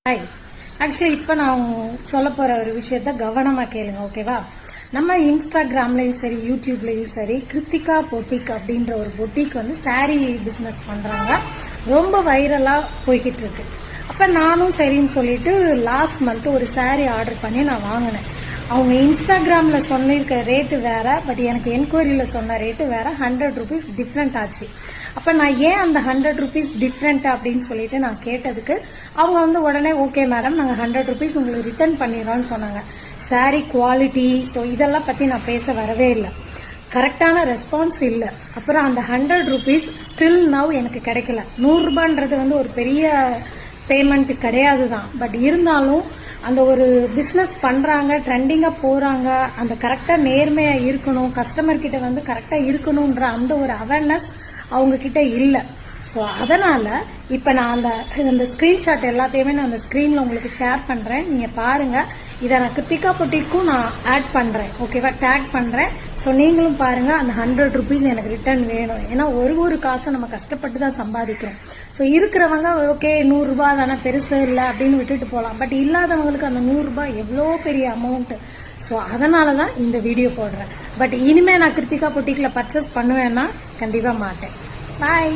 Hi. Actually இப்போ நான் சொல்ல போற ஒரு விஷயத்த கவனமா கேளுங்க, ஓகேவா? நம்ம இன்ஸ்டாகிராம்லயும் சரி யூடியூப்லயும் சரி கிருத்திகா பொட்டிக் அப்படின்ற ஒரு பொட்டிக் வந்து சாரி பிசினஸ் பண்றாங்க. ரொம்ப வைரலா போய்கிட்டு இருக்கு. அப்ப நானும் சரின்னு சொல்லிட்டு லாஸ்ட் மந்த் ஒரு சாரி ஆர்டர் பண்ணி நான் வாங்கினேன். அவங்க இன்ஸ்டாகிராம்ல சொல்லியிருக்க ரேட்டு வேற, பட் எனக்கு என்கொயரியில சொன்ன ரேட்டு வேற. 100 rupees டிஃப்ரெண்ட் ஆச்சு. அப்ப நான் ஏன் அந்த 100 rupees டிஃப்ரெண்ட் அப்படின்னு சொல்லிட்டு நான் கேட்டதுக்கு அவங்க வந்து உடனே ஓகே மேடம், நாங்க 100 rupees உங்களுக்கு ரிட்டர்ன் பண்ணிடுறோம்னு சொன்னாங்க. சாரி குவாலிட்டி இதெல்லாம் பத்தி நான் பேச வரவே இல்லை. கரெக்டான ரெஸ்பான்ஸ் இல்ல. அப்புறம் அந்த 100 rupees ஸ்டில் நவ் எனக்கு கிடைக்கல. 100 ரூபான்றது வந்து ஒரு பெரிய பேமெண்ட் கிடையாது தான், பட் இருந்தாலும் அந்த ஒரு பிசினஸ் பண்றாங்க, ட்ரெண்டிங்கா போறாங்க, அந்த கரெக்டா நேர்மையா இருக்கணும், கஸ்டமர் கிட்ட வந்து கரெக்டா இருக்கணும்ன்ற அந்த ஒரு அவேர்னஸ் அவங்க கிட்ட இல்ல. ஸோ அதனால இப்ப நான் அந்த ஸ்கிரீன்ஷாட் எல்லாத்தையுமே நான் அந்த ஸ்கிரீன்ல உங்களுக்கு ஷேர் பண்றேன், நீங்க பாருங்க. இதை நான் கிருத்திகா பொட்டிக்கும் நான் ஆட் பண்றேன், ஓகேவா? டேக் பண்றேன். ஸோ நீங்களும் பாருங்க. அந்த 100 rupees எனக்கு ரிட்டர்ன் வேணும். ஏன்னா ஒரு காசை நம்ம கஷ்டப்பட்டு தான் சம்பாதிக்கிறோம். ஸோ இருக்கிறவங்க ஓகே 100 ரூபாய் தானே, பெருசு இல்லை அப்படின்னு விட்டுட்டு போகலாம். பட் இல்லாதவங்களுக்கு அந்த 100 ரூபாய் எவ்வளோ பெரிய அமௌண்ட். ஸோ அதனால தான் இந்த வீடியோ போடுறேன். பட் இனிமே நான் கிருத்திகா பொட்டிக்ல பர்ச்சேஸ் பண்ணுவேன்னா கண்டிப்பா மாட்டேன். பாய்.